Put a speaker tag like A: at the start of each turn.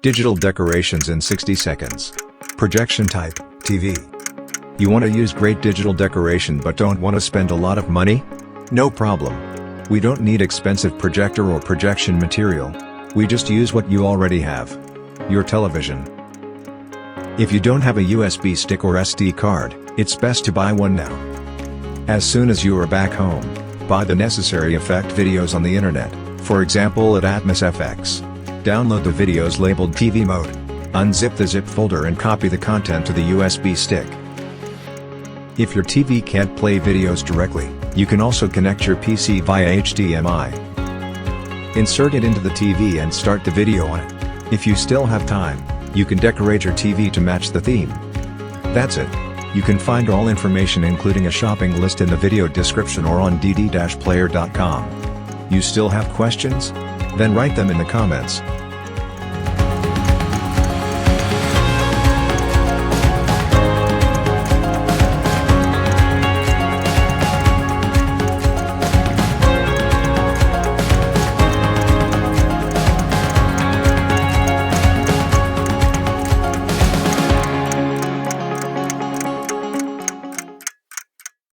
A: Digital decorations in 60 seconds. Projection type, TV. You want to use great digital decoration but don't want to spend a lot of money? No problem. We don't need expensive projector or projection material. We just use what you already have. Your television. If you don't have a USB stick or SD card, it's best to buy one now. As soon as you are back home, buy the necessary effect videos on the internet, for example at AtmosFX. Download the videos labeled TV mode. Unzip the zip folder and copy the content to the USB stick. If your TV can't play videos directly, you can also connect your PC via HDMI. Insert it into the TV and start the video on it. If you still have time, you can decorate your TV to match the theme. That's it. You can find all information including a shopping list in the video description or on dd-player.com. You still have questions? Then write them in the comments.